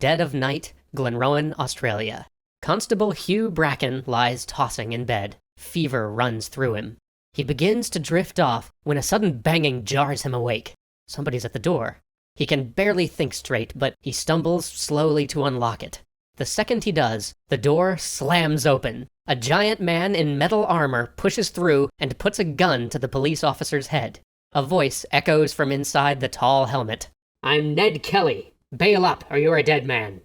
dead of night, Glenrowan, Australia. Constable Hugh Bracken lies tossing in bed. Fever runs through him. He begins to drift off when a sudden banging jars him awake. Somebody's at the door. He can barely think straight, but he stumbles slowly to unlock it. The second he does, the door slams open. A giant man in metal armor pushes through and puts a gun to the police officer's head. A voice echoes from inside the tall helmet. "I'm Ned Kelly. Bail up or you're a dead man."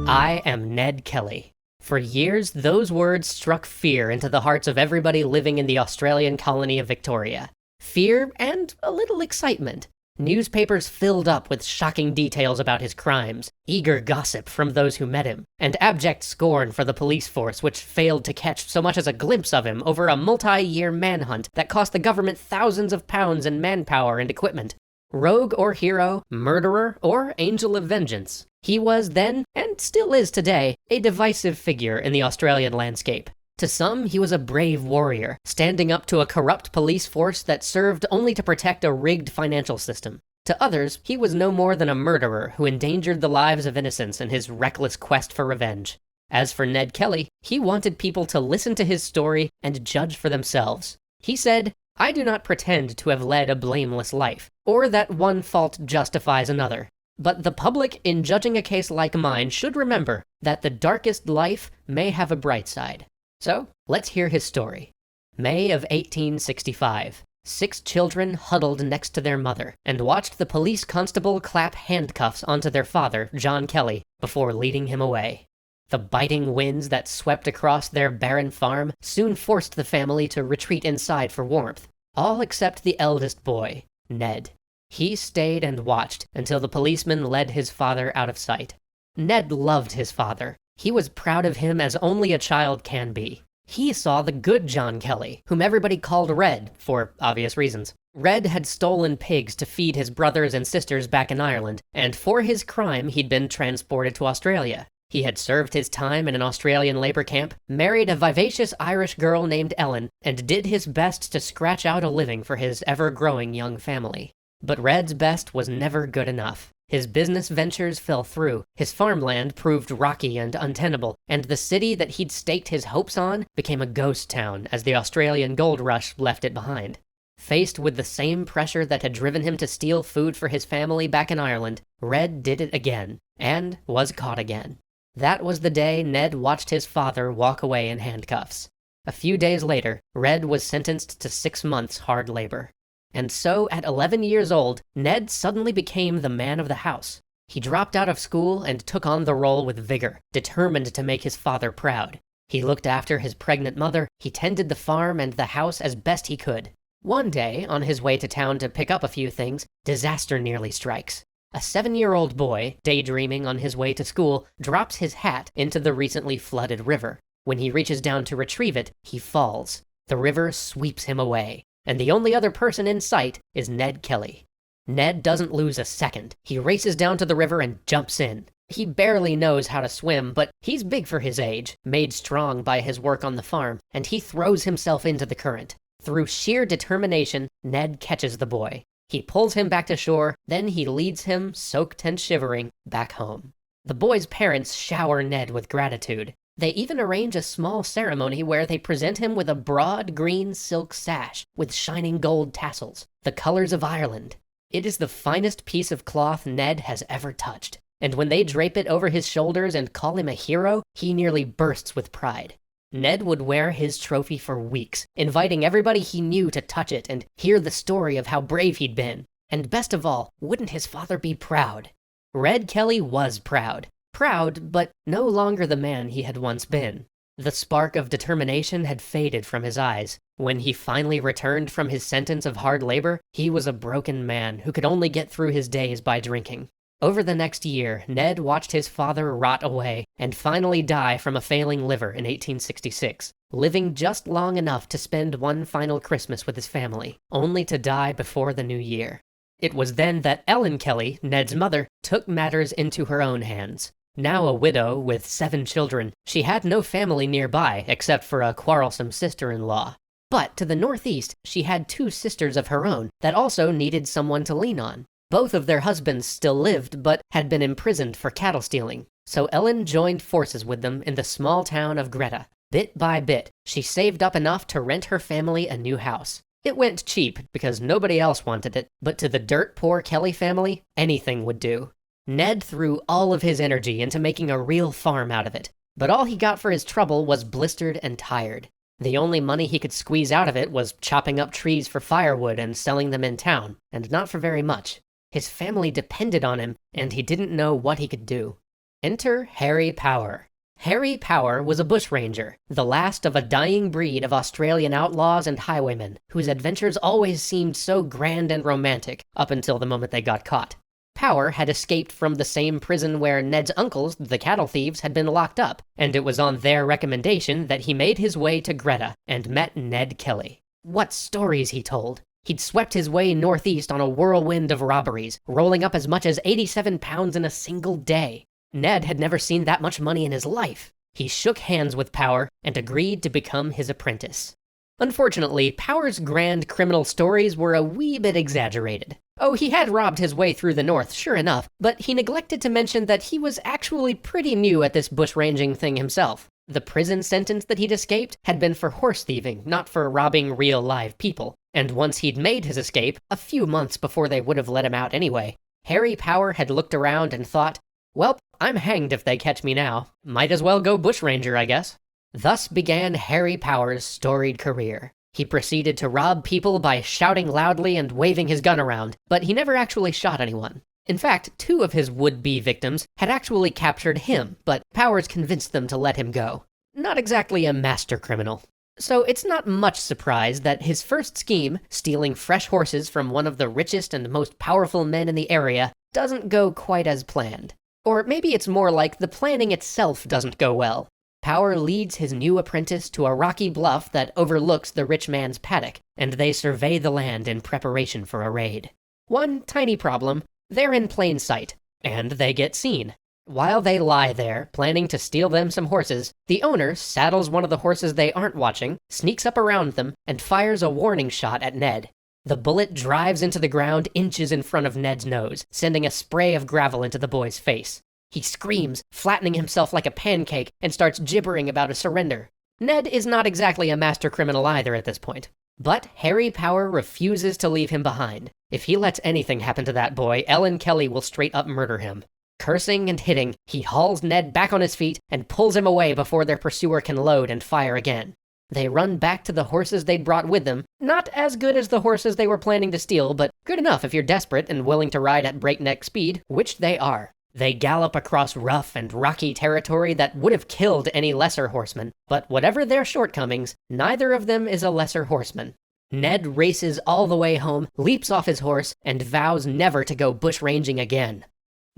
I am Ned Kelly. For years, those words struck fear into the hearts of everybody living in the Australian colony of Victoria. Fear and a little excitement. Newspapers filled up with shocking details about his crimes, eager gossip from those who met him, and abject scorn for the police force which failed to catch so much as a glimpse of him over a multi-year manhunt that cost the government thousands of pounds in manpower and equipment. Rogue or hero, murderer or angel of vengeance, he was then, and still is today, a divisive figure in the Australian landscape. To some, he was a brave warrior, standing up to a corrupt police force that served only to protect a rigged financial system. To others, he was no more than a murderer who endangered the lives of innocents in his reckless quest for revenge. As for Ned Kelly, he wanted people to listen to his story and judge for themselves. He said, "I do not pretend to have led a blameless life, or that one fault justifies another. But the public, in judging a case like mine, should remember that the darkest life may have a bright side." So, let's hear his story. May of 1865. 6 children huddled next to their mother and watched the police constable clap handcuffs onto their father, John Kelly, before leading him away. The biting winds that swept across their barren farm soon forced the family to retreat inside for warmth, all except the eldest boy, Ned. He stayed and watched until the policeman led his father out of sight. Ned loved his father. He was proud of him as only a child can be. He saw the good John Kelly, whom everybody called Red, for obvious reasons. Red had stolen pigs to feed his brothers and sisters back in Ireland, and for his crime he'd been transported to Australia. He had served his time in an Australian labor camp, married a vivacious Irish girl named Ellen, and did his best to scratch out a living for his ever-growing young family. But Red's best was never good enough. His business ventures fell through, his farmland proved rocky and untenable, and the city that he'd staked his hopes on became a ghost town as the Australian gold rush left it behind. Faced with the same pressure that had driven him to steal food for his family back in Ireland, Red did it again, and was caught again. That was the day Ned watched his father walk away in handcuffs. A few days later, Red was sentenced to 6 months hard labor. And so, at 11 years old, Ned suddenly became the man of the house. He dropped out of school and took on the role with vigor, determined to make his father proud. He looked after his pregnant mother, he tended the farm and the house as best he could. One day, on his way to town to pick up a few things, disaster nearly strikes. A 7-year-old boy, daydreaming on his way to school, drops his hat into the recently flooded river. When he reaches down to retrieve it, he falls. The river sweeps him away. And the only other person in sight is Ned Kelly. Ned doesn't lose a second. He races down to the river and jumps in. He barely knows how to swim, but he's big for his age, made strong by his work on the farm, and he throws himself into the current. Through sheer determination, Ned catches the boy. He pulls him back to shore, then he leads him, soaked and shivering, back home. The boy's parents shower Ned with gratitude. They even arrange a small ceremony where they present him with a broad green silk sash with shining gold tassels, the colors of Ireland. It is the finest piece of cloth Ned has ever touched, and when they drape it over his shoulders and call him a hero, he nearly bursts with pride. Ned would wear his trophy for weeks, inviting everybody he knew to touch it and hear the story of how brave he'd been. And best of all, wouldn't his father be proud? Red Kelly was proud. Proud, but no longer the man he had once been. The spark of determination had faded from his eyes. When he finally returned from his sentence of hard labor, he was a broken man who could only get through his days by drinking. Over the next year, Ned watched his father rot away and finally die from a failing liver in 1866, living just long enough to spend one final Christmas with his family, only to die before the new year. It was then that Ellen Kelly, Ned's mother, took matters into her own hands. Now a widow with 7 children, she had no family nearby except for a quarrelsome sister-in-law. But to the northeast, she had two sisters of her own that also needed someone to lean on. Both of their husbands still lived, but had been imprisoned for cattle stealing. So Ellen joined forces with them in the small town of Greta. Bit by bit, she saved up enough to rent her family a new house. It went cheap because nobody else wanted it, but to the dirt poor Kelly family, anything would do. Ned threw all of his energy into making a real farm out of it, but all he got for his trouble was blistered and tired. The only money he could squeeze out of it was chopping up trees for firewood and selling them in town, and not for very much. His family depended on him, and he didn't know what he could do. Enter Harry Power. Harry Power was a bushranger, the last of a dying breed of Australian outlaws and highwaymen, whose adventures always seemed so grand and romantic up until the moment they got caught. Power had escaped from the same prison where Ned's uncles, the cattle thieves, had been locked up, and it was on their recommendation that he made his way to Greta and met Ned Kelly. What stories he told! He'd swept his way northeast on a whirlwind of robberies, rolling up as much as 87 pounds in a single day. Ned had never seen that much money in his life. He shook hands with Power and agreed to become his apprentice. Unfortunately, Power's grand criminal stories were a wee bit exaggerated. Oh, he had robbed his way through the north, sure enough, but he neglected to mention that he was actually pretty new at this bushranging thing himself. The prison sentence that he'd escaped had been for horse thieving, not for robbing real live people. And once he'd made his escape, a few months before they would have let him out anyway, Harry Power had looked around and thought, well, I'm hanged if they catch me now. Might as well go bushranger, I guess. Thus began Harry Power's storied career. He proceeded to rob people by shouting loudly and waving his gun around, but he never actually shot anyone. In fact, two of his would-be victims had actually captured him, but Powers convinced them to let him go. Not exactly a master criminal. So it's not much surprise that his first scheme, stealing fresh horses from one of the richest and most powerful men in the area, doesn't go quite as planned. Or maybe it's more like the planning itself doesn't go well. Power leads his new apprentice to a rocky bluff that overlooks the rich man's paddock, and they survey the land in preparation for a raid. One tiny problem, they're in plain sight, and they get seen. While they lie there, planning to steal them some horses, the owner saddles one of the horses they aren't watching, sneaks up around them, and fires a warning shot at Ned. The bullet drives into the ground inches in front of Ned's nose, sending a spray of gravel into the boy's face. He screams, flattening himself like a pancake, and starts gibbering about a surrender. Ned is not exactly a master criminal either at this point. But Harry Power refuses to leave him behind. If he lets anything happen to that boy, Ellen Kelly will straight up murder him. Cursing and hitting, he hauls Ned back on his feet and pulls him away before their pursuer can load and fire again. They run back to the horses they'd brought with them, not as good as the horses they were planning to steal, but good enough if you're desperate and willing to ride at breakneck speed, which they are. They gallop across rough and rocky territory that would have killed any lesser horseman, but whatever their shortcomings, neither of them is a lesser horseman. Ned races all the way home, leaps off his horse, and vows never to go bushranging again.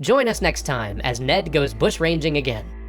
Join us next time as Ned goes bushranging again.